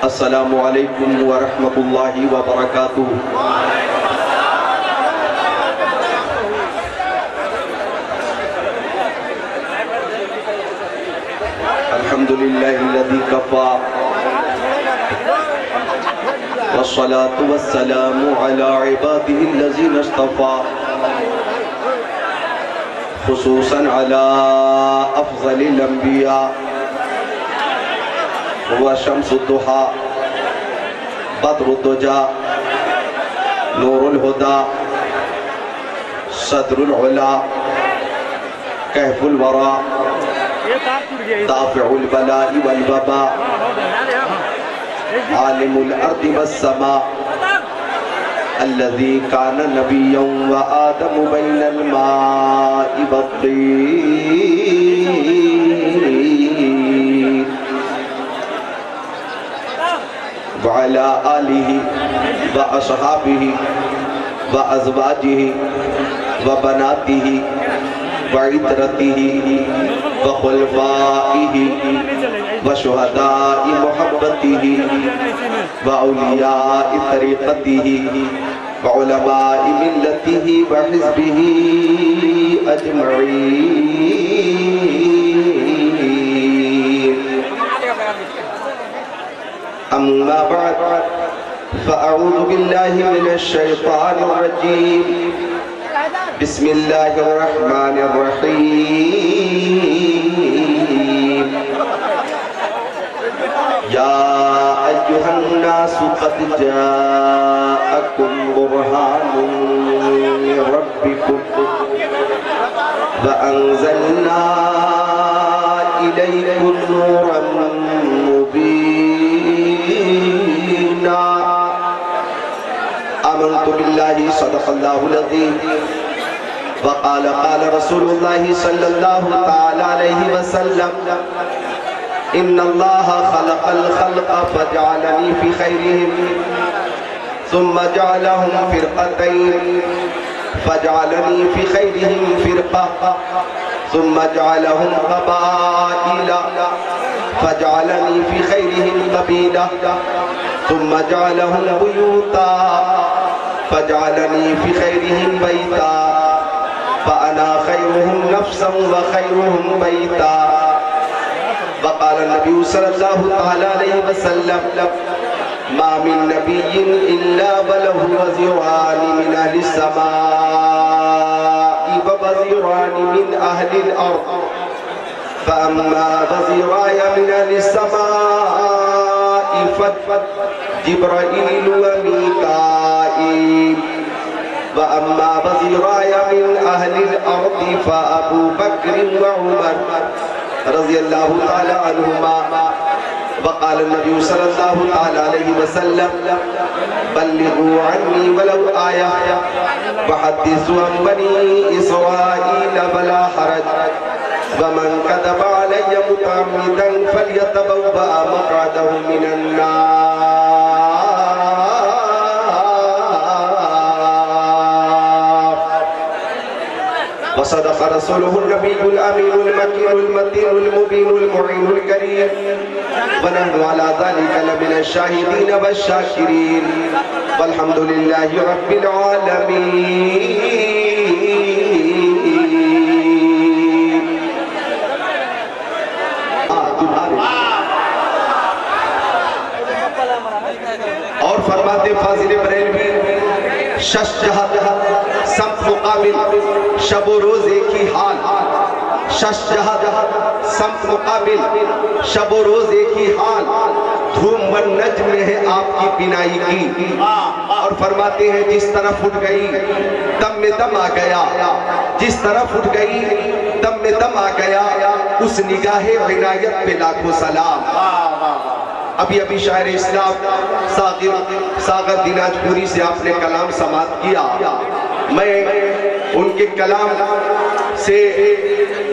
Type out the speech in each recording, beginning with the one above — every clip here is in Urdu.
السلام علیکم ورحمۃ اللہ وبرکاتہ۔ الحمدللہ الذی کفا والصلاة والسلام على عباده الذین اصطفى خصوصا على افضل الانبیاء وشمس الضحى بدر الدجى نور الهدى صدر العلا كهف الورى دافع البلاء والوباء عالم الأرض والسماء الذي كان نبيا وآدم بين الماء والطين وعلى آله وأصحابه وأزواجه وبناته وعترته وخلفائه وشهداء محبته وأولياء طريقته وعلماء ملته وحزبه أجمعين. أما بعد فأعوذ بالله من الشيطان الرجيم. بسم الله الرحمن الرحيم. يا أيها الناس قد جاءكم برهان من ربكم وأنزلنا إليكم نورا مبينا. آمنت بالله صدق الله العظيم. وقال قال رسول الله صلى الله تعالى عليه وسلم إن الله خلق الخلق فجعلني في خيرهم ثم جعلهم فرقتين فجعلني في خيرهم فرقة ثم جعلهم قبائل فجعلني في خيرهم قبيلة ثم جعلهم بيوتا فجعلني في خيرهم بيتا فأنا خيرهم نفسا وخيرهم بيتا. وقال النبي صلى الله عليه وسلم ما من نبي إلا وله وزيران من أهل السماء ووزيران من أهل الأرض فأما وزيراي من أهل السماء فجبرائيل وميكائيل وأما وزيراي من أهل الأرض فأبو بكر وعمر رضي الله تعالى عنهما. وقال النبي صلى الله عليه وسلم بلغوا عني ولو آية وحدثوا عن بني إسرائيل ولا حرج ومن كذب علي متعمدا فليتبوأ مقعده من النار. وصدق رسوله النبي الأمين المكين المتين المبين المعين الكريم ونحن على ذلك لمن الشاهدين والشاكرين والحمد لله رب العالمين. اور فرماتے فاضل بریلوی شش جہت سمت مقابل شب و روز ایک ہی حال. شش جہت سمت مقابل شب و روز ایک ہی حال. دھوم ون نجم میں ہے آپ کی بینائی کی. اور فرماتے ہیں جس طرف اٹھ گئی دم میں دم آ گیا. جس طرف اٹھ گئی دم میں دم آ گیا. اس نگاہ عنایت پہ لاکھوں سلام. ابھی شاعر اسلام ساغر دیناج پوری سے آپ نے کلام سماعت کیا. میں ان کے کلام سے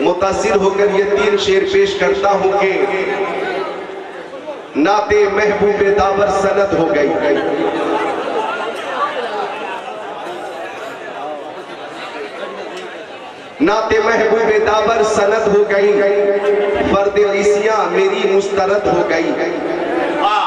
متاثر ہو کر یہ 3 شعر پیش کرتا ہوں کہ نعت محبوب داور سند ہو گئی. نعت محبوب داور سند ہو گئی. فرد عیسیاں میری مسترد ہو گئی.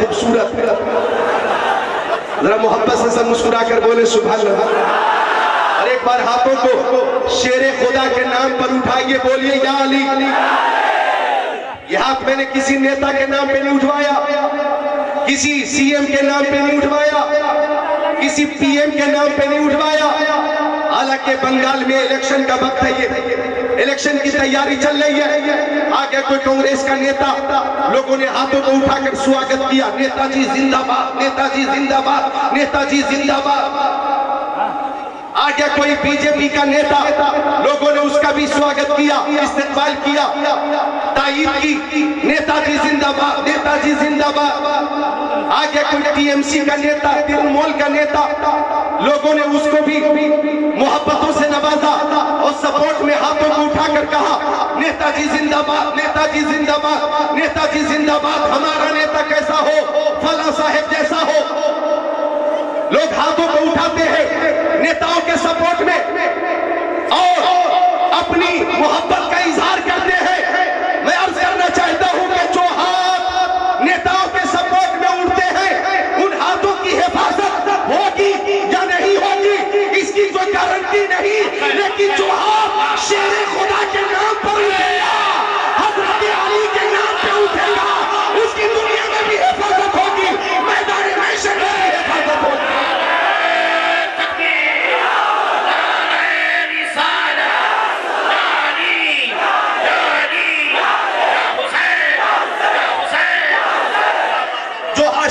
خوبصورت. ذرا محبت سے سب مسکرا کر بولے سبحان اللہ. اور ایک بار ہاتھوں کو شیر خدا کے نام پر اٹھائیے, بولیے یا علی. یہ ہاتھ میں نے کسی نیتا کے نام پہ نہیں اٹھوایا, کسی سی ایم کے نام پہ نہیں اٹھوایا, کسی پی ایم کے نام پہ نہیں اٹھوایا. حالانکہ بنگال میں الیکشن کا وقت ہے, یہ الیکشن کی تیاری چل رہی ہے. آگے کوئی کانگریس کا نیتا, لوگوں نے ہاتھوں کو اٹھا کر سواگت کیا, نیتا جی زندہ باد, نیتا جی زندہ باد, نیتا جی زندہ باد. آگے کوئی بی جے پی کا نیتا, لوگوں نے اس کا بھی سواگت کیا, استقبال کیا, تائید کی, نیتا جی زندہ باد, نیتا جی زندہ باد. آگے کوئی ٹی ایم سی کا نیتا, ترنمول کا نیتا, لوگوں نے اس کو بھی محبتوں سے نوازا اور سپورٹ میں ہاتھوں کو اٹھا کر کہا نیتا جی زندہ باد, نیتا جی زندہ باد, نیتا جی زندہ باد. ہمارا نیتا کیسا ہو, فلاں صاحب جیسا ہو. لوگ ہاتھوں کو اٹھاتے ہیں نیتاؤں کے سپورٹ میں اور اپنی محبت کا اظہار کرتے ہیں. میں عرض کرنا چاہتا ہوں کہ جو ہاتھ نیتاؤں کے سپورٹ میں اٹھتے ہیں, ان ہاتھوں کی حفاظت ہوگی یا نہیں ہوگی اس کی کوئی گارنٹی نہیں, لیکن جو ہاتھ شیر خدا کے نام پر اٹھے گا, حضرت علی کے نام پہ اٹھے گا, اس کی دنیا میں بھی حفاظت ہوگی, میدان محشر میں بھی حفاظت ہوگی.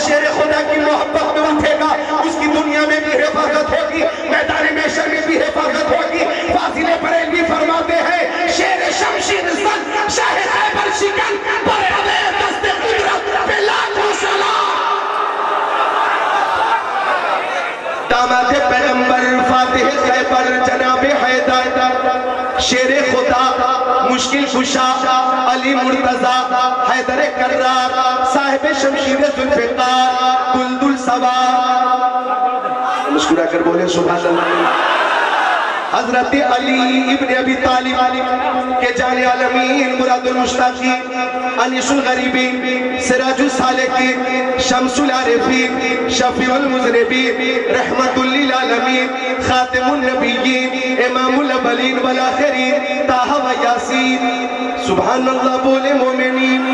شیر خدا کی محبت میں اٹھے گا, اس کی دنیا میں بھی حفاظت ہوگی, میدان محشر میں بھی حفاظت ہوگی. فاضل بریلوی فرماتے ہیں شیر شمشیر زن, شاہ خیبر شکن, پرے دست قدرت پہ لاکھوں سلام. داماد پیغمبر فاتح خیبر جناب حیدر, شیر خدا مشکل کشا علی مرتضی حیدر کرار, صاحب شمشیر ذوالفقار دلدل سوار. مسکرا کر بولے سبحان اللہ. حضرت علی ابن ابی طالب کے جان عالمین, مراد المشتاقین, انیس الغریبین, سراج السالکین, شمس العارفین, شفیع المذنبین, رحمت للعالمین, خاتم النبیین, امام الاولین والآخرین, طٰہٰ و یاسین. سبحان اللہ بولے مومنین.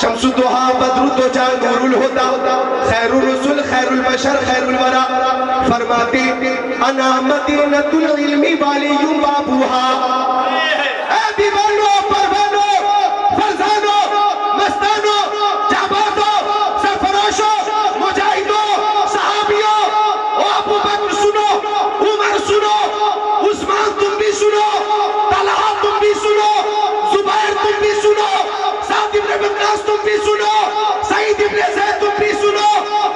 شمس الضحیٰ, بدر الدجا, نور الہدیٰ, خیر الرسل, خیر البشر, خیر الورا. فرماتے انا مدینۃ العلم والی بابوہا. اے دیوانو, پروانو, فرزانو, مستانو, جابازو, سرفراشو, مجاہدو, صحابیو, او ابو بکر سنو, عمر سنو, عثمان تم بھی سنو, طلحہ تم بھی سنو, زبیر تم بھی سنو, سعد ابن وقاص تم بھی سنو, سعید ابن زید تم بھی سنو,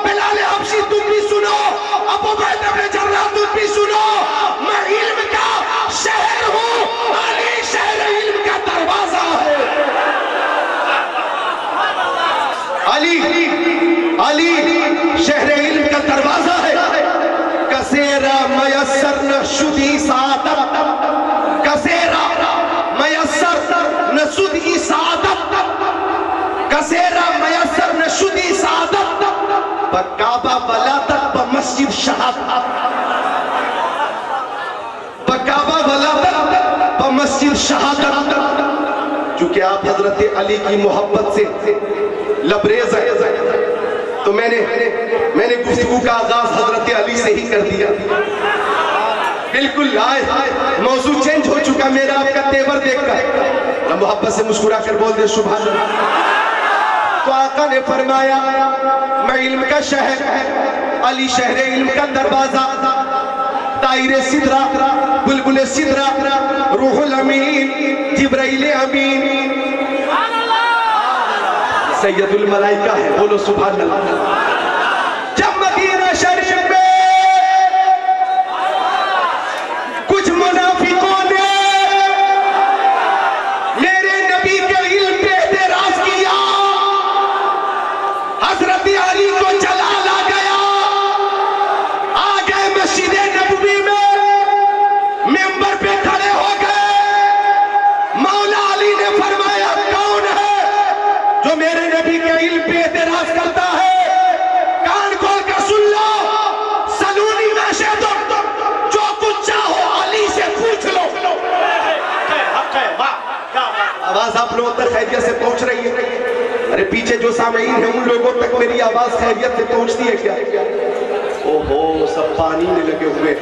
بلال حبشی تم بھی سنو, ابو عبیدہ بن جراح تم بھی سنو. میں علم کا شہر ہوں, علی شہر علم کا دروازہ ہے. علی شہر علم کا دروازہ ہے. کسیرا میسر نشدی سعادت, کسیرا میسر نشدی سعادت, کسیرا میسر نشدی سعادت, بکعبہ ولادت بمسجد شہادت, بکعبہ ولادت بمسجد شہادت. چونکہ آپ حضرت علی کی محبت سے لبریز ہیں تو میں نے گفتگو کا آغاز حضرت علی سے ہی کر دیا. بالکل موضوع چینج ہو چکا میرا آپ کا تیور دیکھ کر. محبت سے مسکرا کر بول دے سبحان اللہ. تو آقا نے فرمایا میں علم کا شہر, علی شہر علم کا دروازہ, طائر سدرہ, بلبل سدرہ, روح الامین, جبرائیل امین, سید الملائکہ ہے. بولو سبحان اللہ. جب مدینہ شریف میں کچھ منافقوں نے میرے نبی کے علم پہ اعتراض کیا, حضرت علی کو جلال آ گیا, آ گئے مسجد نبوی میں, ممبر پہ کھڑے ہو گئے. مولا علی نے فرمایا کون ہے جو میرے نبی کے علم پہ اعتراض کرتا ہے، کان کھول کر سن لو، سلونی ما شئتم، جو کچھ چاہو علی سے پوچھ لو۔ آواز آپ لوگوں تک خیریت سے پہنچ رہی ہے؟ ارے پیچھے جو سامعین ہیں ان لوگوں تک میری آواز خیریت سے پہنچتی ہے کیا؟ اوہو سب پانی میں لگے ہوئے،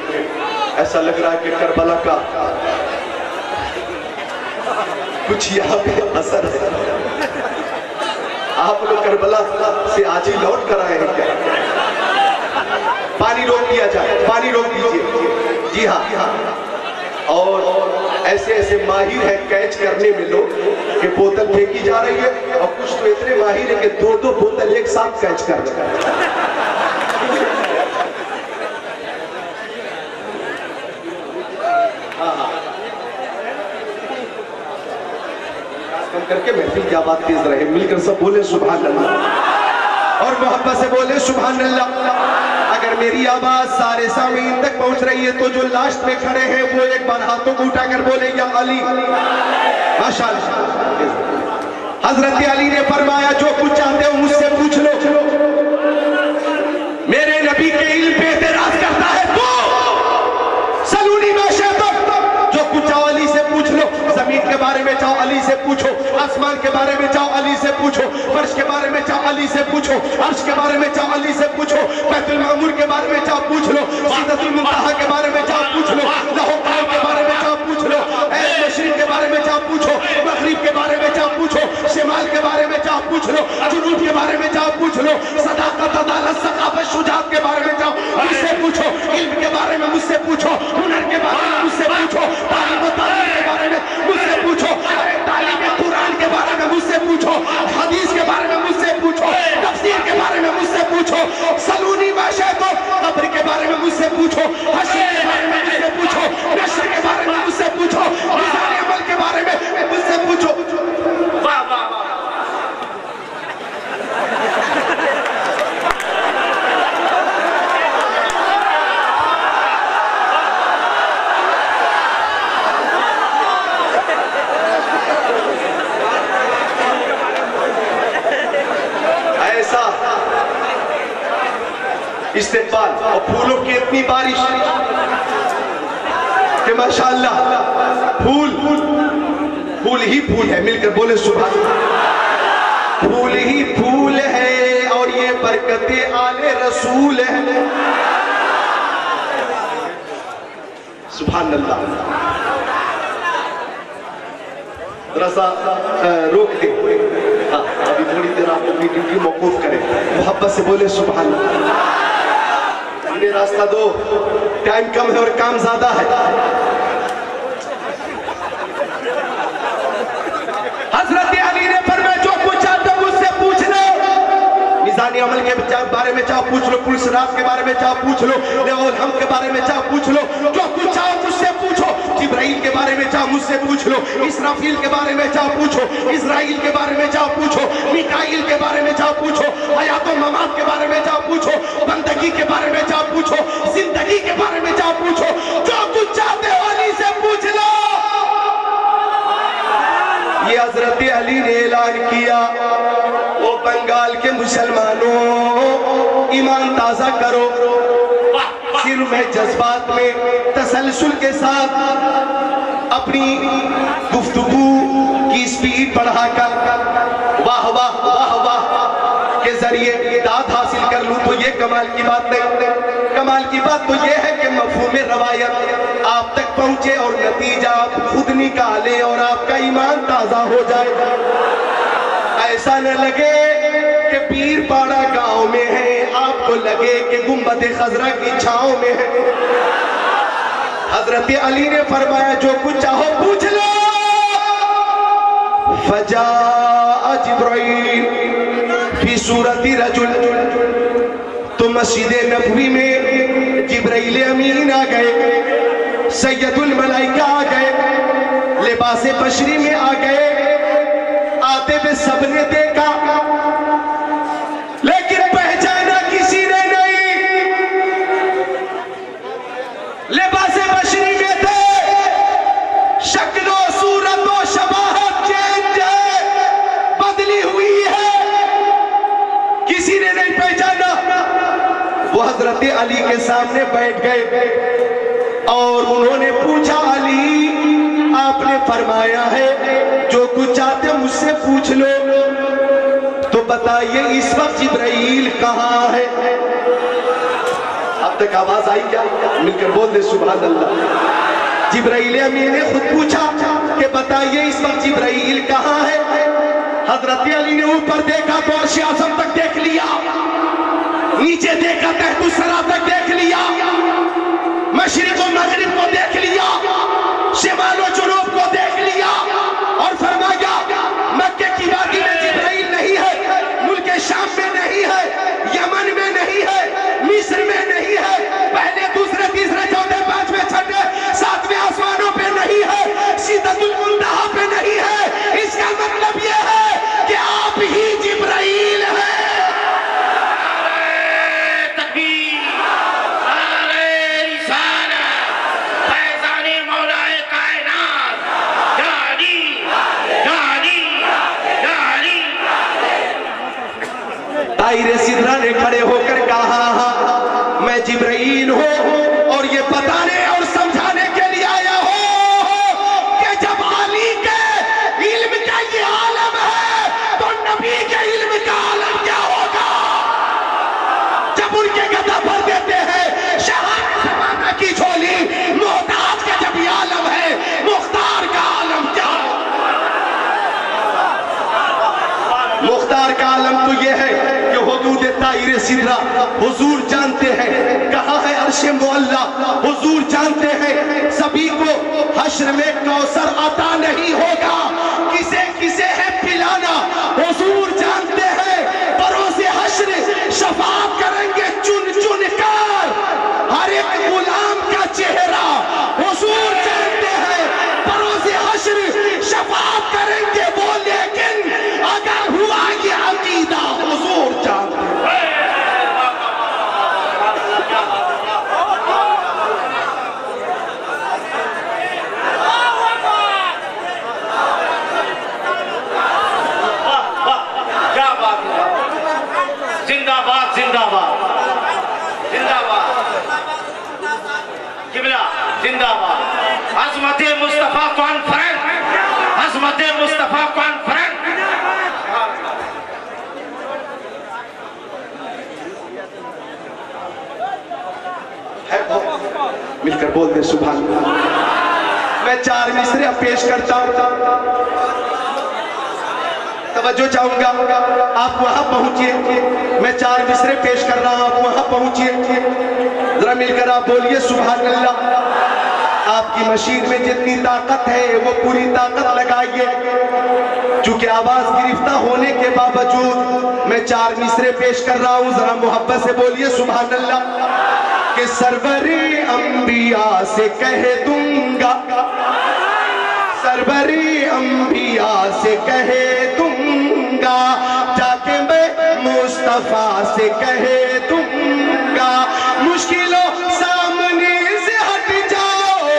ایسا لگ رہا ہے کہ کربلا کا کچھ یہاں پہ اثر ہے۔ آپ لوگ کربلا سے آج ہی لوٹ کر آئے ہیں کیا؟ پانی روک دیا جائے، پانی روک دیجئے۔ جی ہاں، اور ایسے ایسے ماہر ہیں کیچ کرنے میں لوگ کہ بوتل پھینکی جا رہی ہے، اور کچھ تو اتنے ماہر ہیں کہ دو بوتل ایک ساتھ کیچ کر رہے ہیں۔ کم کر کے محفل کی آواز تیز رہے، مل کر سب بولے سبحان اللہ، اور محبت سے بولے سبحان اللہ۔ اگر میری آواز سارے سامعین تک پہنچ رہی ہے تو جو لاسٹ میں کھڑے ہیں وہ ایک بار ہاتھوں کو اٹھا کر بولے یا علی، ماشاءاللہ۔ حضرت علی نے فرمایا جو کچھ چاہتے ہو مجھ سے پوچھ لو۔ میرے نبی کے علم پہ اعتراض کرتا ہے تو سلونی ما شئتم، جو کچھ چاہو علی سے پوچھ لو۔ زمین کے بارے میں چاہو علی سے پوچھو، آسمان کے بارے میں چاہو علی سے پوچھو، فرش کے بارے میں چاہو علی سے پوچھو، عرش کے بارے میں چاہو علی سے پوچھو، بیت المعمور کے بارے میں چاہو پوچھ لو، سدرۃ المنتہا کے بارے میں چاہو پوچھ لو، لوح قلم کے بارے میں چاہو پوچھ لو، مشرق کے بارے میں چاہو پوچھو، مغرب کے بارے میں چاہو پوچھو، شمال کے بارے میں چاہو پوچھ لو، جنوب کے بارے میں چاہو پوچھ لو، صداقت، عدالت، ثقافت، شجاعت کے بارے میں چاہو مجھ سے پوچھو، علم کے بارے میں مجھ سے پوچھو، ہنر کے بارے میں مجھ سے پوچھو، تعلیم و تعلیم کے بارے میں مجھ سے پوچھو، تعلیم قرآن کے بارے میں مجھ سے پوچھو، حدیث کے بارے میں مجھ سے پوچھو، تفسیر کے بارے میں مجھ سے پوچھو، سلونی ما شئتم، قبر کے بارے میں مجھ سے پوچھو، حشر کے بارے میں مجھ سے پوچھو، نشر کے بارے میں مجھ سے پوچھو، میزان عمل کے بارے میں مجھ سے پوچھو۔ واہ واہ واہ، استقبال اور پھولوں کی اتنی بارش کہ ماشاءاللہ پھول ہی پھول ہے، مل کر بولے سبحان اللہ۔ پھول ہی پھول ہے اور یہ برکت آل رسول ہے، سبحان اللہ۔ رضا روک دے، ابھی تھوڑی دیر آپ اپنی ڈیوٹی موقوف کریں، محبت سے بولے سبحان اللہ۔ راستہ دو، ٹائم کم ہے اور کام زیادہ ہے۔ حضرت علی نے فرمایا جو کچھ چاہتے ہو مجھ سے پوچھ لو، میزان عمل کے بارے میں چاہو پوچھ لو، پل صراط کے بارے میں چاہو پوچھ لو، لوح الحمد کے بارے میں چاہو پوچھ لو، جو کچھ چاہو مجھ سے پوچھو، جبرائیل کے بارے میں چاہو مجھ سے پوچھ لو، اسرافیل کے بارے میں چاہو پوچھو، اسرائیل کے بارے میں چاہو پوچھو، میکائیل کے بارے میں چاہو پوچھو، حیات و ممات کے بارے میں چاہو پوچھو، بندگی کے بارے میں چاہو پوچھو، زندگی کے بارے میں چاہو پوچھو، جو کچھ چاہتے ہو علی سے پوچھ لو۔ یہ حضرت علی نے اعلان کیا، وہ بنگال کے مسلمانوں ایمان تازہ کرو، سر میں جذبات میں تسلسل کے ساتھ اپنی گفتگو کی سپیڈ بڑھا کر واہ واہ واہ واہ کے ذریعے داد حاصل کر لوں تو یہ کمال کی بات نہیں۔ کمال کی بات تو یہ ہے کہ مفہوم روایت آپ تک پہنچے اور نتیجہ آپ خود نکالے اور آپ کا ایمان تازہ ہو جائے، ایسا نہ لگے کہ پیر پاڑا گاؤں میں ہے، آپ کو لگے کہ گنبد خضرا کی چھاؤں میں ہے۔ حضرت علی نے فرمایا جو کچھ چاہو پوچھ لو۔ فجاء جبرائیل فی صورت رجل، تو مسجد نبوی میں جبرائیل امین آ گئے، سید الملائکہ آ گئے، لباس بشری میں آ گئے، آتے ہوئے سب نے دیکھا لیکن پہچانا کسی نے نہیں، لباس بشری میں تھے، شکل و صورت و شباہت چینج ہے، بدلی ہوئی ہے، کسی نے نہیں پہچانا. وہ حضرت علی کے سامنے بیٹھ گئے اور انہوں نے پوچھا علی آپ نے فرمایا ہے جو کچھ چاہتے مجھ سے پوچھ لو, تو بتائیے اس وقت جبرائیل کہاں ہے؟ اب تک آواز آئی کیا؟ مل کر بول دے سبحان اللہ. جبرائیل امین نے خود پوچھا کہ بتائیے اس وقت جبرائیل کہاں ہے؟ حضرت علی نے اوپر دیکھا تو عرش اعظم تک دیکھ لیا, نیچے دیکھا تحت الثری تک دیکھ لیا, مشرق و مغرب کو دیکھ لیا, شمال و جنوب کو دیکھ لیا, اور فرمایا مکہ کی وادی میں جبرائیل نہیں ہے, ملک شام میں نہیں ہے, یمن میں نہیں ہے, مصر میں نہیں ہے, پہلے دوسرے تیسرے چوتھے پانچویں چھٹے ساتویں آسمانوں پہ نہیں ہے, سدرۃ المنتہا پہ نہیں ہے. اس کا مطلب یہ ہے کہ آپ ہی جبرائیل ہیں. طائر سدرہ نے کھڑے ہو کر کہا میں جبرائیل ہوں اور یہ بتانے اور سمجھانے کے لیے آیا ہوں کہ جب علی کے علم کا یہ عالم ہے تو نبی کے علم کا عالم کیا ہوگا. جب ان کے گدھا بھر دیتے ہیں شہادت زمانہ کی جھولی, محتاج کا جب یہ عالم ہے مختار کا عالم کیا ہوگا. مختار کا عالم تو یہ ہے کہ حدود طائر سدرہ حضور جانتے ہیں کہاں ہے عرش معلیٰ, حضور جانتے ہیں سبھی کو حشر میں کوثر عطا نہیں ہوگا, کسے کسے ہے پلانا حضور جانتے ہیں. بروز حشر شفاعت کریں گے چن چن کر ہر ایک غلام کا چہرہ, حضور جانتے ہیں بروز حشر شفاعت کریں گے وہ, لیکن اگر ہوا یہ عقیدہ حضور جانتے ہیں. زندہ باد زندہ باد زندہ باد قبلہ زندہ باد. عظمت مصطفیٰ کانفرنس, عظمت مصطفیٰ کانفرنس. مل کر بول دے سبحان اللہ. میں 4 مصرے اب پیش کرتا ہوں, توجہ چاہوں گا, آپ وہاں پہنچیے. میں 4 مصرے پیش کر رہا ہوں, آپ وہاں پہنچیے. ذرا مل کر آپ بولیے سبحان اللہ. آپ کی مشین میں جتنی طاقت ہے وہ پوری طاقت لگائیے. چونکہ آواز گرفتہ ہونے کے باوجود میں 4 مصرے پیش کر رہا ہوں, ذرا محبت سے بولیے سبحان اللہ. کہ سرور انبیاء سے کہہ دوں گا, سرور انبیاء سے کہہ دوں گا, جا کے میں مصطفیٰ سے کہہ دوں گا. مشکلوں سامنے سے ہٹ جاؤ,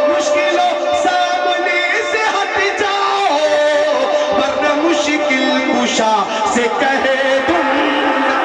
مشکلوں سامنے سے ہٹ جاؤ, ورنہ مشکل کشا سے کہہ دوں گا,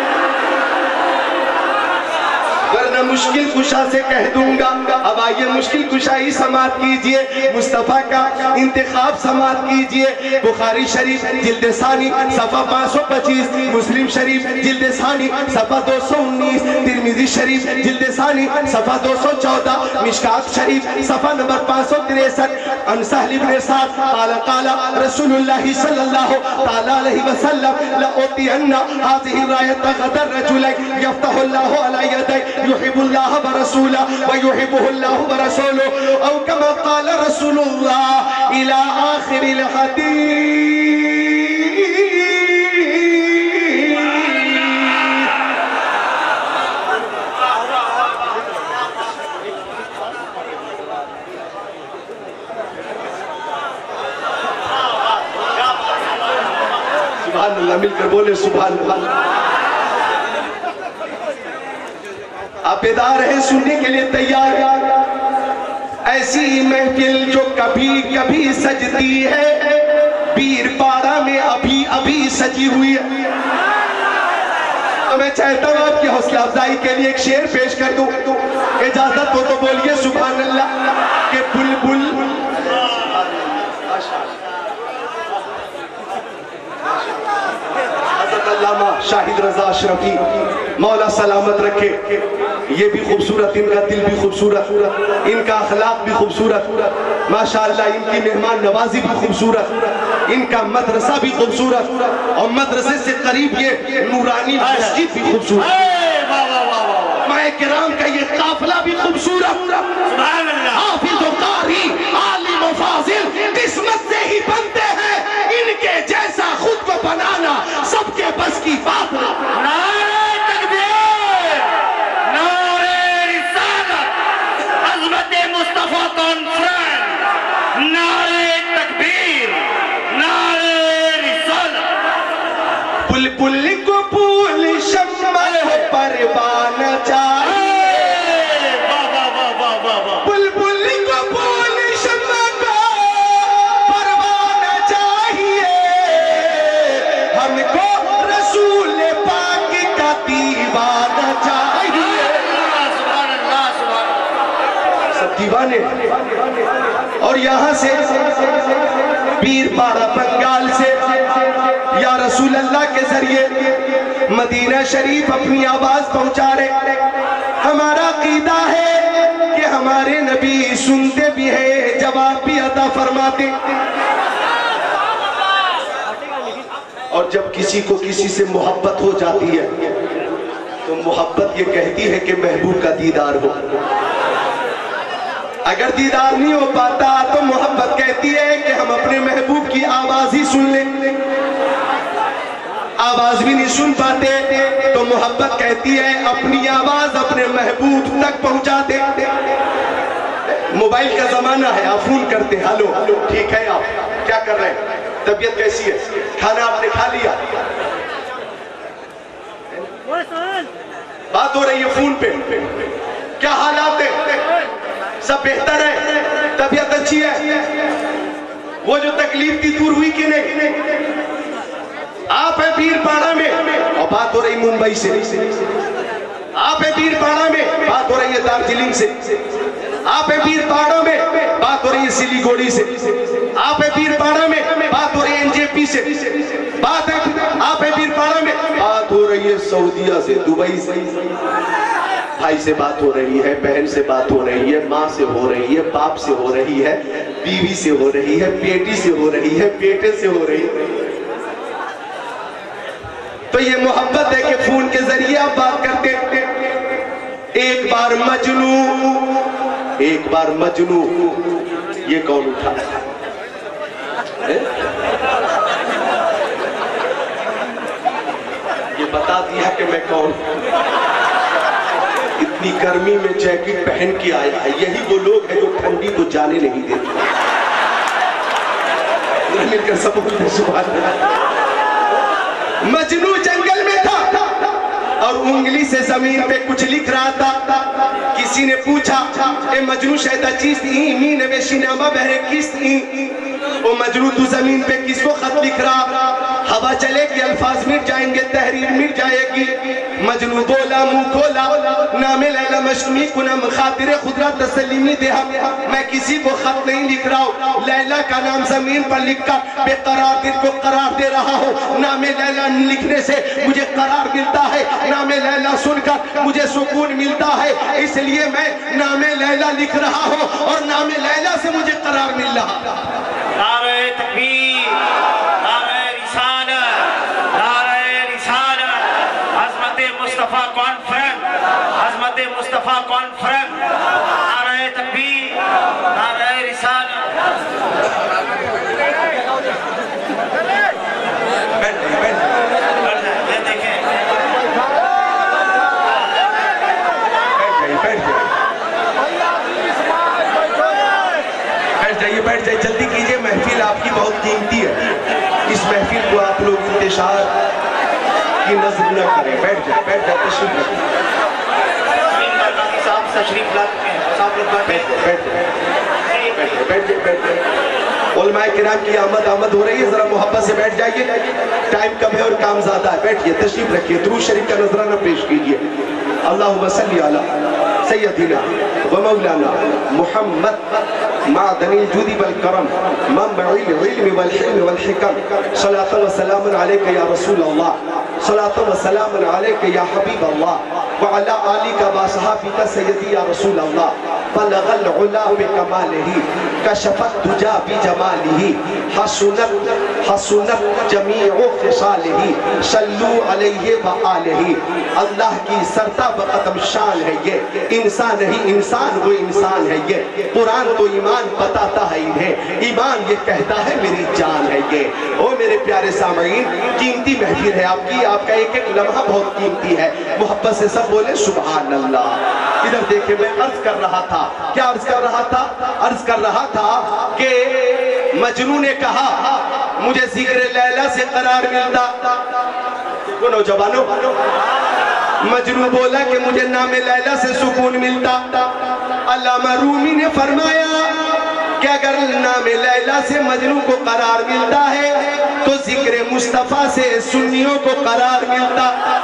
مشکل کشا سے کہہ دوں گا. اب آئیے مشکل کشائی سماعت کیجئے, مصطفیٰ کا انتخاب سماعت کیجئے. بخاری شریف جلد ثانی صفحہ 525, مسلم شریف جلد ثانی صفحہ 219, ترمذی شریف جلد ثانی صفحہ 214, مشکات شریف صفحہ نمبر 563. عن سہل بن سعد قال قال رسول اللہ صلی اللہ تعالی علیہ وسلم لأعطین هذه الراية غدا رجلين يفتح الله على يديه يحب الله ورسوله ويحبه الله ورسوله, او كما قال رسول الله الى آخر الحديث. سبحان اللہ, مل کر بولے سبحان اللہ. آپ بیدار ہیں, سننے کے لیے تیار ہیں. ایسی محفل جو کبھی کبھی سجتی ہے, پیر پارا میں ابھی ابھی سجی ہوئی ہے. تو میں چاہتا ہوں آپ کی حوصلہ افزائی کے لیے ایک شعر پیش کر دوں. اجازت ہو تو بولیے سبحان اللہ. کہ بلبل حضرت علامہ شاہد رضا اشرفی مولا سلامت رکھے. یہ بھی خوبصورت، ان کا دل بھی خوبصورت، ان کا اخلاق بھی خوبصورت، ماشاءاللہ ان کی مہمان نوازی بھی خوبصورت، ان کا مدرسہ بھی خوبصورت، اور مدرسے سے قریب یہ نورانی مسجد بھی خوبصورت، ماہ کرام کا یہ قافلہ بھی خوبصورت. سبحان اللہ. حافظ و قاری عالم و فاضل قسمت سے ہی بنتے ہیں، ان کے جیسا خود کو بنانا سب کے بس کی بات نہیں. نعرہ تکبیر، نعرہ رسالت، عظمت مصطفیٰ کانفرنس، نعرہ تکبیر، نعرہ رسالت. بلبل کو پھول شمع پروان چاہیے، بلبل کو پھول شمع پروان چاہیے، ہم کو رسول پاک کا دیوانہ چاہیے. سبحان اللہ، سبحان اللہ. سب دیوانے. اور یہاں سے پیر پارا بنگال سے یا رسول اللہ کے ذریعے مدینہ شریف اپنی آواز پہنچا رہے. ہمارا عقیدہ ہے کہ ہمارے نبی سنتے بھی ہیں، جواب بھی عطا فرماتے. اور جب کسی کو کسی سے محبت ہو جاتی ہے تو محبت یہ کہتی ہے کہ محبوب کا دیدار ہو. اگر دیدار نہیں ہو پاتا تو محبت کہتی ہے کہ ہم اپنے محبوب کی آواز ہی سن لیں. آواز بھی نہیں سن پاتے تو محبت کہتی ہے اپنی آواز اپنے محبوب تک پہنچا دے. موبائل کا زمانہ ہے، آپ فون کرتے ہیں، ہلو ٹھیک ہے، آپ کیا کر رہے ہیں، طبیعت کیسی ہے، کھانا آپ نے کھا لیا. بات ہو رہی ہے فون پہ، کیا حالات ہیں، سب بہتر ہے، طبیعت اچھی ہے، وہ جو تکلیف تھی دور ہوئی کہ نہیں. آپ ہیں پیر پاڑا میں اور بات ہو رہی ممبئی سے، آپ ہیں پیر پاڑا میں بات ہو رہی ہے دارجلنگ سے، آپ ہیں پیر پاڑا میں بات ہو رہی ہے سلی گوڑی سے، آپ ہیں پیر پاڑا میں بات ہو رہی ہے این جے پی سے، بات ہے آپ ہیں پیر پاڑا میں بات ہو رہی ہے سعودیہ سے، دبئی سے. بھائی سے بات ہو رہی ہے، بہن سے بات ہو رہی ہے، ماں سے ہو رہی ہے، باپ سے ہو رہی ہے، بیوی سے ہو رہی ہے، بیٹی سے ہو رہی ہے، بیٹے سے ہو رہی ہے. تو یہ محبت ہے کہ فون کے ذریعے آپ بات کرتے. ایک بار مجنو یہ کون اٹھا، یہ بتا دیا کہ میں کون. اتنی گرمی میں جیکٹ پہن کے آیا ہے. یہی وہ لوگ ہیں جو ٹھنڈی کو جانے نہیں دیتے. مل کر سب بولتے سبحان اللہ. مجنو جنگل میں تھا اور انگلی سے زمین پہ کچھ لکھ رہا تھا. کسی نے پوچھا اے مجنو شہدہ چیز می نویشی نامہ بہرے کس او مجنو تو زمین پہ کس کو خط لکھ رہا. ہوا چلے گی الفاظ مٹ جائیں گے، تحریر مٹ جائے گی. مجنو بولا منہ کھولا نام لیلا مشمی کنم خاطر خدرہ تسلیمی دے. میں کسی کو خط نہیں لکھ رہا ہوں، لیلا کا نام زمین پر لکھ کر بے قرار دل کو قرار دے رہا ہوں. نام لیلا لکھنے سے مجھے قرار ملتا ہے، نام لیلا سن کر مجھے سکون ملتا ہے. اس لیے میں نام لیلا لکھ رہا ہوں اور نام لیلا سے مجھے قرار مل رہا. نعرہ تکبیر، نعرہ رسالت، نعرہ رسالت، عظمت مصطفیٰ کانفرنس، عظمت مصطفیٰ کانفرنس، نعرہ تکبیر، نعرہ رسالت. یہ دیکھیں بیٹھ جائیے جلدی کیجئے، محفل آپ کی بہت قیمتی ہے. اس محفل کو آپ لوگ انتشار کی نظر نہ کریں. بیٹھ جائے تشریف رکھیں. صاحب تشریف لاتے ہیں، صاحب لوگ بیٹھ جائے. علماء کرام کی آمد ہو رہی ہے، ذرا محبت سے بیٹھ جائیے. ٹائم کم ہے اور مقام زیادہ ہے، بیٹھیے تشریف رکھیے، درود شریف کا نذرانہ پیش کیجیے۔ اللہم صلی علی سیدنا و مولانا محمد معدن الجود والکرم منبع العلم والحلم والحکم صلاة و سلام علیک یا رسول اللہ، صلاة و سلام علیک یا حبیب اللہ، وعلا آلک و صحابک سیدی یا رسول اللہ، بلغ العلا بکمالہ کشف الدجا بجمالہ حسنت جمیع خصالہ صلو علیہ وآلہ۔ اللہ کی سرتا بقدم شان ہے یہ، انسان ہی انسان وہ انسان ہے یہ، قرآن تو ایمان بتاتا ہے انہیں، ایمان یہ کہتا ہے میری جان ہے یہ۔ او میرے پیارے سامعین، قیمتی محفل ہے آپ کی، آپ کا ایک ایک لمحہ بہت قیمتی ہے، محبت سے سب بولے سبحان اللہ۔ ادھر دیکھیں میں عرض کر رہا تھا، کیا عرض کر رہا تھا؟ عرض کر رہا تھا کہ مجنون نے کہا مجھے ذکر لیلا سے قرار ملتا، وہ نوجوانوں مجنون بولا کہ مجھے نام لیلا سے سکون ملتا۔ علامہ رومی نے فرمایا کہ اگر نام لیلا سے مجنون کو قرار ملتا ہے تو ذکر مصطفیٰ سے سنیوں کو قرار ملتا۔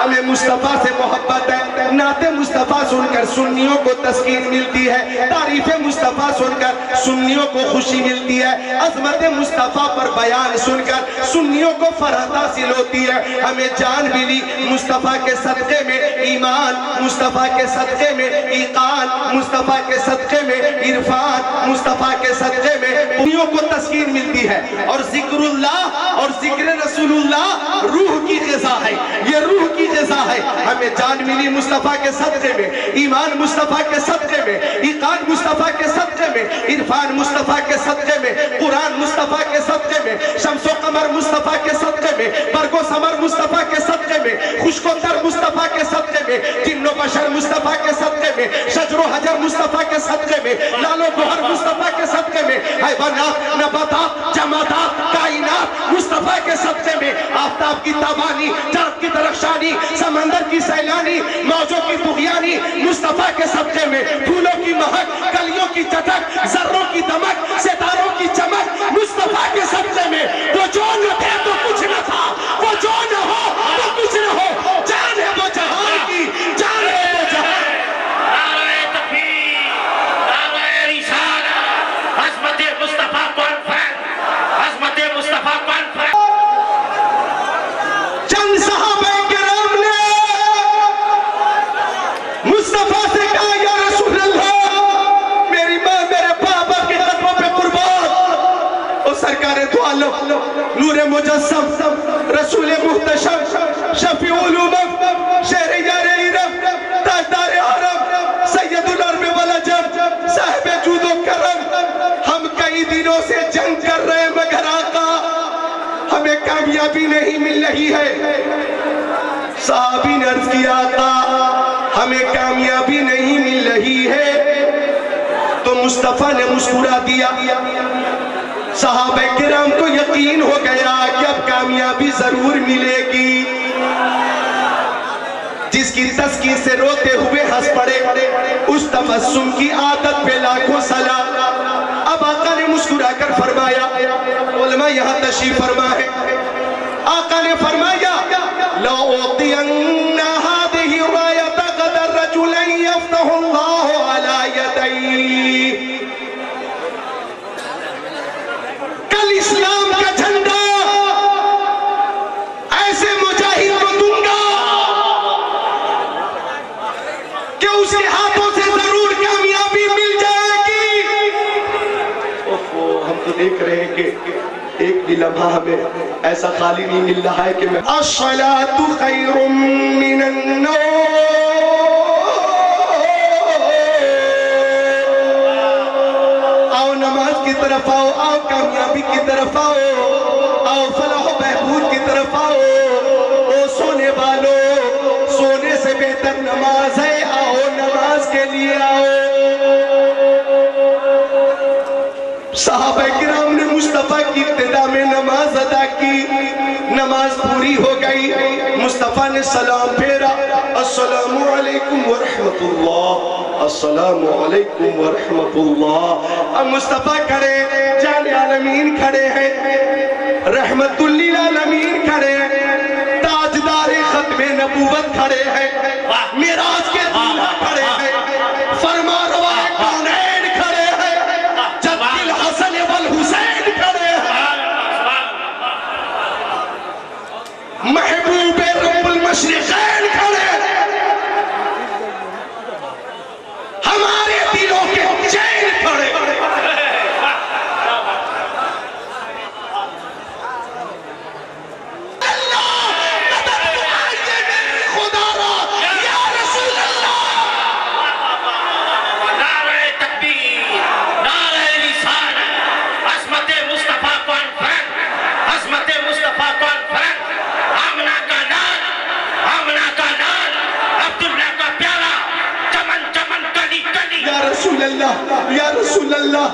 ہمیں مصطفیٰ سے محبت ہے، نعت مصطفیٰ سن کر سنیوں کو تسکین ملتی ہے، تعریف مصطفیٰ سن کر سنیوں کو خوشی ملتی ہے، عظمت مصطفیٰ پر بیان سن کر سنیوں کو فرحت حاصل ہوتی ہے۔ ہمیں جان ملی مصطفیٰ کے صدقے میں ایمان، مصطفیٰ کے صدقے میں ایقان، مصطفیٰ کے صدقے میں عرفان، مصطفیٰ کے صدقے میں سنیوں کو تسکین ملتی ہے۔ اور ذکر اللہ اور ذکر رسول اللہ روح کی غذا ہے، یہ روح کی غذا ہے۔ ہمیں جان ملی مصطفیٰ کے صدقے میں، ایمان مصطفیٰ کے صدقے میں، ایقان مصطفیٰ کے صدقے میں، عرفان مصطفیٰ کے صدقے میں، قرآن مصطفیٰ کے صدقے میں، شمس و قمر مصطفیٰ کے صدقے میں، برگ و ثمر مصطفیٰ کے صدقے میں، خشک و تر مصطفیٰ کے صدقے میں، جن و بشر مصطفیٰ کے صدقے میں، شجر و حجر مصطفیٰ کے صدقے میں، لال و گوہر مصطفیٰ کے صدقے میں، حیوانات، نباتات، جمادات، کائنات مصطفیٰ کے صدقے میں، آفتاب کی تابانی، چاند کی درخشانی، سمندر کی سیلانی، موجوں کی طغیانی مصطفیٰ کے صدقے میں، پھولوں کی مہک، کلیوں کی چٹک، ذروں کی دمک، ستاروں کی چمک مصطفیٰ کے صدقے میں۔ وہ جو نہ تھے تو کچھ نہ تھا، وہ جو نہ ہو تو کچھ نہ ہو، جان ہے وہ جہان کی، جان ہے وہ جہان۔ نعرہ تکبیر، نعرہ رسالہ، عظمت مصطفیٰ کانفرنس، عظمت مصطفیٰ کانفرنس۔ چند صحابہ کرام نے مصطفیٰ سے کہا یا رسول اللہ میری ماں میرے بابا کے قدموں پہ قربان۔ اور سرکار دو عالم نور مجسم رسول محتشم شفیع الامم شہر یار عرب تاجدار حرم سید العرب والعجم صاحب جود و کرم، ہم کئی دنوں سے جنگ کر رہے مگر آقا ہمیں کامیابی نہیں مل رہی ہے۔ صحابی نے عرض کیا آقا ہمیں کامیابی نہیں مل رہی ہے، تو مصطفیٰ نے مسکرا دیا۔ صحابہ کرام کو یقین ہو گیا کہ اب کامیابی ضرور ملے گی۔ جس کی تسکین سے روتے ہوئے ہنس پڑے اس تبسم کی عادت پہ لاکھوں سلام۔ اب آقا نے مسکرا کر فرمایا، علماء یہاں تشریف فرما ہے، آقا نے فرمایا لَأُعْطِيَنَّ هَذِهِ الرَّايَةَ غَدًا رَجُلًا يَفْتَحُ اللَّهُ عَلَى يَدَيْهِ۔ کل اسلام کا جھنڈا ایسے مجاہد کو دوں گا کہ اس کے ہاتھوں سے ضرور کامیابی مل جائے گی۔ ہم تو دیکھ رہے ہیں کہ ایک بھی لمحہ ہمیں ایسا خالی نہیں مل رہا ہے کہ میں الصلاة خیر من النوم۔ آؤ نماز کی طرف آؤ، آؤ کامیابی کی طرف آؤ، آؤ فلاح و بہبود کی طرف آؤ۔ او سونے والو، سونے سے بہتر نماز ہے، آؤ نماز کے لیے آؤ۔ صحابہ کرام نے مصطفیٰ کی ابتدا میں نماز ادا کی، نماز پوری ہو گئی، مصطفیٰ نے سلام پھیرا، السلام علیکم ورحمت اللہ، السلام علیکم ورحمت اللہ۔ اب مصطفیٰ کھڑے، جان عالمین کھڑے ہیں، رحمت للعالمین کھڑے ہیں، تاجدار ختم نبوت کھڑے ہیں، معراج کے دولہا کھڑے ہیں، فرما روا کونین کھڑے ہیں، جد الحسن والحسین کھڑے ہیں، محبوب رب المشرقین کھڑے ہیں، ہمارے دلوں کے چین کھڑے ہیں۔ یا رسول اللہ،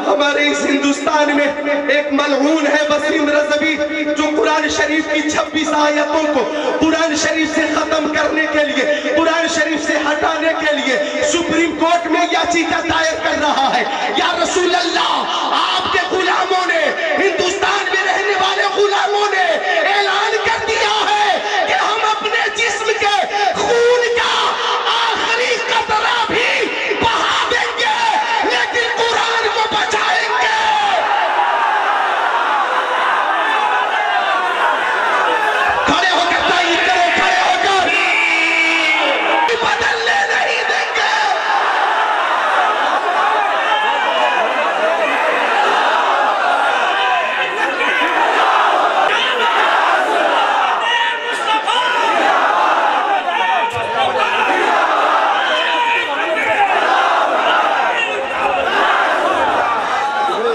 ہمارے اس ہندوستان میں ایک ملعون ہے وسیم رضوی، جو قرآن شریف کی 26 آیتوں کو قرآن شریف سے ختم کرنے کے لیے، قرآن شریف سے ہٹانے کے لیے سپریم کورٹ میں یاچیکا دائر کر رہا ہے۔ یا رسول اللہ، آپ کے غلاموں نے، ہندوستان میں رہنے والے غلاموں نے اعلان کر دیا ہے کہ ہم اپنے جسم کے خون کا آخری قطرہ بھی بہا دیں گے، لیکن قرآن کو بچائیں گے۔ کھڑے ہو کر تائید کرو، کھڑے ہو کر بدلنے نہیں دیں گے۔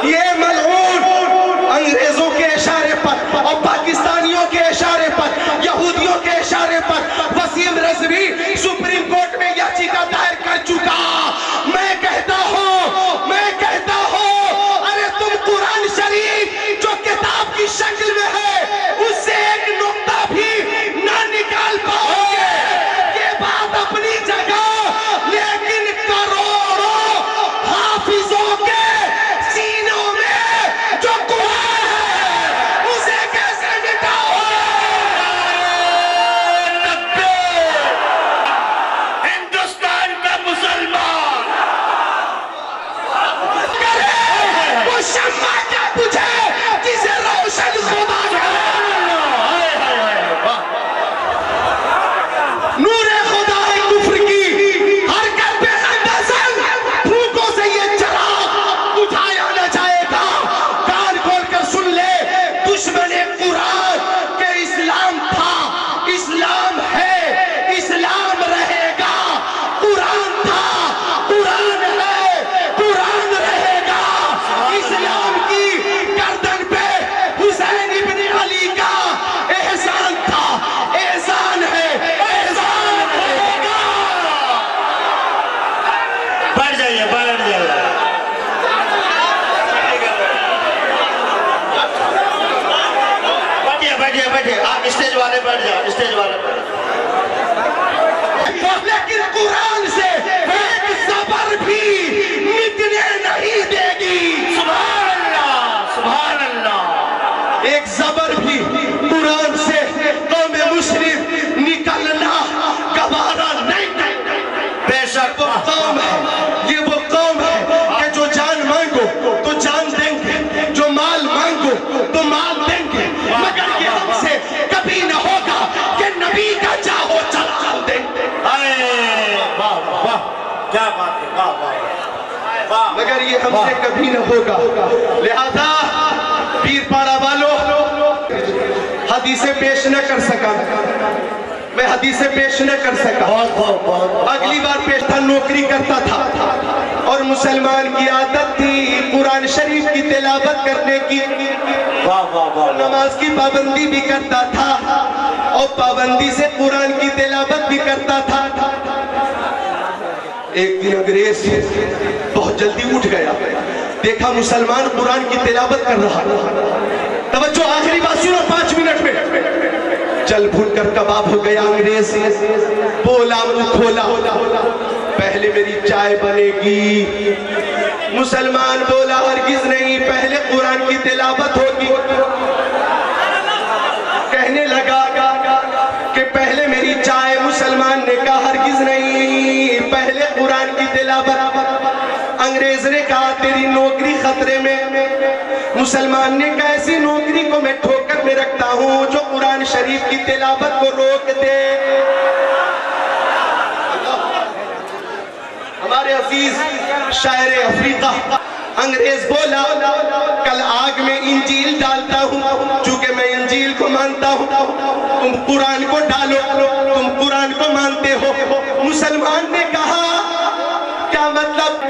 یہ ملعون انگریزوں کے اشارے پر اور پاکستانیوں کے اشارے پر، یہودیوں کے اشارے پر وسیم رضوی سپریم کورٹ میں یاچیکا دائر کر چکا۔ میں کہتا ہوں ارے تم قرآن شریف جو کتاب کی شکل میں ہے اس سے ایک نقطہ بھی نہ نکال پاؤ گے۔ یہ بات اپنی جگہ، لیکن کروڑوں حافظوں کے سینوں میں جو قرآن ہے اسے کیسے مٹاؤ گے؟ ہندوستان کا مسلمان وہ شمع کیا بجھے جسے روشن خدا نور خدا کفر کی حرکت پہ اندازن پھوکوں سے یہ چراغ بجھایا نہ جائے گا۔ کان کھول کر سن لے، دشمن قرآن کہ اسلام تھا، اسلام ہے، اسلام رہے گا۔ قرآن تھا، قرآن ہے، قرآن رہے گا۔ اسلام کی گردن پہ حسین ابن علی کا احسان تھا، احسان ہے، احسان رہے گا۔ بڑھ جائیے، بڑھ جائیے۔ بیٹھیے، آپ اسٹیج والے بیٹھ جاؤ، اسٹیج والے بیٹھ جاؤ۔ لیکن قرآن سے ایک زبر بھی مٹنے نہیں دے گی۔ سبحان اللہ، سبحان اللہ۔ ایک زبر بھی قرآن سے قوم مسلم نکلنا گوارا نہیں۔ بے شک وہ قوم ہے، یہ وہ قوم ہے کہ جو جان مانگو تو جان دیں گے، جو مال مانگو تو مال دیں گے، مگر یہ ہم سے کبھی نہ ہوگا کہ نبی کا چاہو چلا دیں گے۔ واہ واہ، کیا بات ہے، واہ واہ واہ۔ مگر یہ ہم سے کبھی نہ ہوگا، لہذا پیر پاڑا والوں حدیثیں پیش نہ کر سکا، میں حدیثیں پیش نہ کر سکا۔ اگلی بار پیش تھا، نوکری کرتا تھا اور مسلمان کی عادت تھی قرآن شریف کی تلاوت کرنے کی، نماز کی پابندی بھی کرتا تھا اور پابندی سے قرآن کی تلاوت بھی کرتا تھا۔ ایک دن انگریز بہت جلدی اٹھ گیا، دیکھا مسلمان قرآن کی تلاوت کر رہا، توجہ آخری بات سنو 5 منٹ میں، چل بھول کر کباب ہو گیا انگریز، بولا منہ کھولا، پہلے میری چائے بنے گی۔ مسلمان بولا ہرگز نہیں، پہلے قرآن کی تلاوت ہوگی۔ کہنے لگا کہ پہلے میری چائے، مسلمان نے کہا ہرگز نہیں، پہلے قرآن کی تلاوت۔ انگریز نے کہا تیری نوکری خطرے میں۔ مسلمان نے کہا ایسی نوکری کو میں ٹھوکر میں رکھتا ہوں جو قرآن شریف کی تلاوت کو روک دے۔ ہمارے عزیز شاعر افریقہ، انگریز بولا کل آگ میں انجیل ڈالتا ہوں، چونکہ میں انجیل کو مانتا ہوں، تم قرآن کو ڈالو، تم قرآن کو مانتے ہو۔ مسلمان نے کہا کیا مطلب؟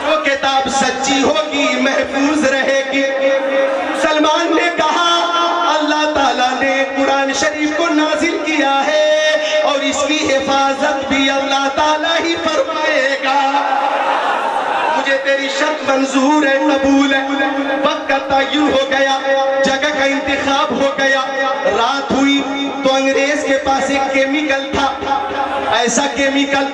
جو کتاب سچی ہوگی محفوظ رہے گی۔ مسلمان نے کہا اللہ تعالیٰ نے قرآن شریف کو نازل کیا ہے اور اس کی حفاظت بھی اللہ تعالیٰ ہی فرمائے گا۔ مجھے تیری شرط منظور ہے، قبول ہے۔ وقت کا تعین ہو گیا، جگہ کا انتخاب ہو گیا، رات ہوئی تو انگریز کے پاس ایک کیمیکل تھا، ایسا کیمیکل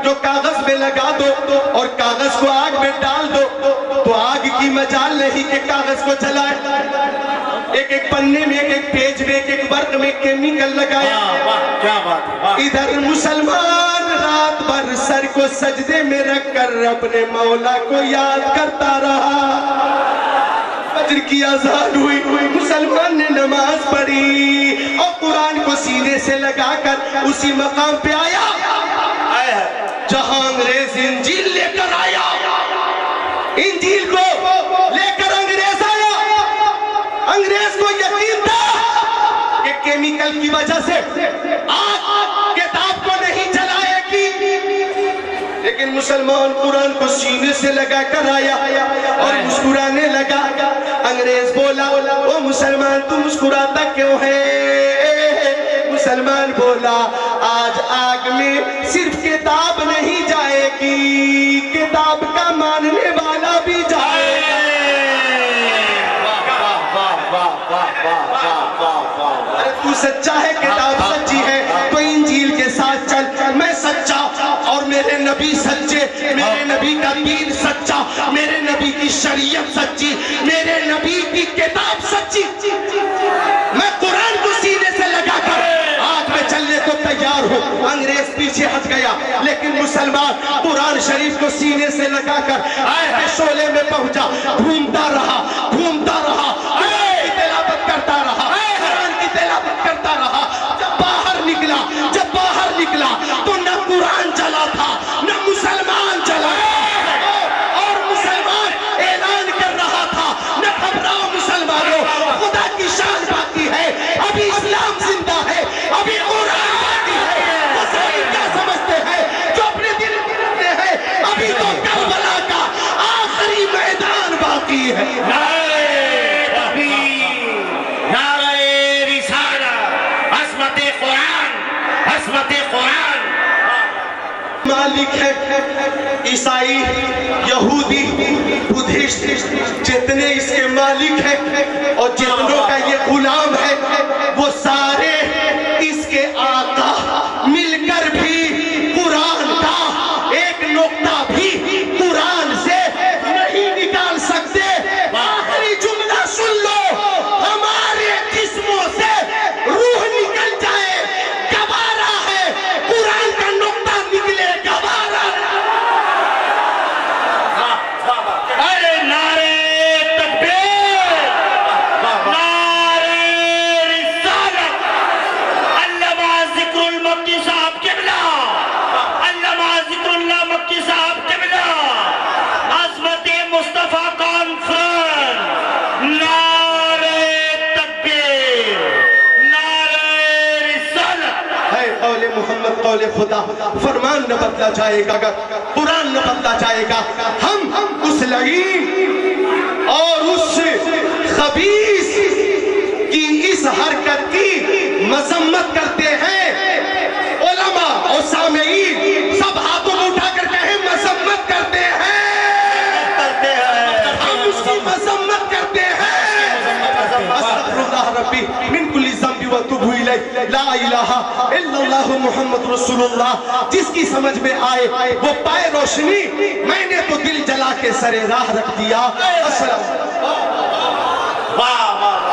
جو کاغذ میں لگا دو اور کاغذ کو آگ میں ڈال دو تو آگ کی مجال نہیں کہ کاغذ کو جلائے۔ ایک ایک پنے میں، ایک ایک پیج میں، ایک ایک ورق میں کیمیکل لگایا۔ ادھر مسلمان رات بھر سر کو سجدے میں رکھ کر اپنے مولا کو یاد کرتا رہا۔ فجر کی اذان ہوئی، مسلمان نے نماز پڑھی اور قرآن کو سینے سے لگا کر اسی مقام پہ آیا جہاں انگریز انجیل لے کر آیا۔ انجیل کو لے کر انگریز آیا۔ انگریز کو یقین تھا کہ کیمیکل کی وجہ سے آگ کتاب کو نہیں جلائے گی، لیکن مسلمان قرآن کو سینے سے لگا کر آیا اور مسکرانے لگا۔ انگریز بولا او مسلمان تو مسکراتا کیوں ہے؟ مسلمان بولا آج آگ میں صرف کتاب نہیں جائے گی، کتاب کا ماننے والا بھی جائے گا۔ تو سچا ہے، کتاب سچی ہے تو انجیل کے ساتھ چل۔ میں سچا اور میرے نبی سچے، میرے نبی کا دین سچا، میرے نبی کی شریعت سچی، میرے نبی کی کتاب سچی۔ میں قرآن کو سینے سے لگا کر آگ میں چلنے کو تیار ہوں۔ انگریز پیچھے ہٹ گیا لیکن مسلمان قرآن شریف کو سینے سے لگا کر آگ کے شعلے میں پہنچا، گھومتا رہا، گھومتا رہا، قرآن کی تلاوت کرتا رہا، قرآن کی تلاوت کرتا رہا۔ جب باہر نکلا تو نہ قرآن چلا تھا نہ مسلمان چلا، اور مسلمان اعلان کر رہا تھا نہ گھبراؤ مسلمانوں، خدا کی شان باقی ہے، ابھی اسلام زندہ ہے، ابھی قرآن باقی ہے۔ مسلمان کیا سمجھتے ہیں جو اپنے دل کرتے ہیں؟ ابھی تو کربلا کا آخری میدان باقی ہے۔ مالک ہے عیسائی، یہودی، بدھسٹ، جتنے اس کے مالک ہیں اور جتنوں کا یہ غلام ہے وہ سارے اس کے آقا مل کر بھی قرآن کا ایک نقطہ بھی قرآن سے نہیں نکال سکتے۔ آخری جملہ سن لو، ہمارے جسموں سے روح نکل جائے گوارا ہے، قرآن کا نقطہ نکلے گوارا۔ ارے نعرے تکبیر، نعرے رسالت، علامہ ذکر المکی صاحب قبلہ، علامہ ذکر اللہ مکی صاحب قبلہ، عظمت مصطفیٰ کانفرنس، نعرے تکبیر، نعرے رسالت۔ ہے قول محمد قول خدا، فرمان نہ بدلا جائے گا، قرآن نہ بدلا جائے گا۔ ہم اس لعین اور اس خبیث کی اس حرکت کی مذمت کرتے ہیں۔ علماء اور سامعین سب ہاتھوں کو اٹھا کر کہیں مذمت کرتے ہیں، ہم اس کی مذمت کرتے ہیں۔ استغفر اللہ ربی من کل ذنب واتوب الیہ، لا الہ الا اللہ محمد رسول اللہ۔ جس کی سمجھ میں آئے وہ پائے روشنی، میں نے تو دل جلا کے سر راہ رکھ دیا۔ السلام واہ واہ واہ،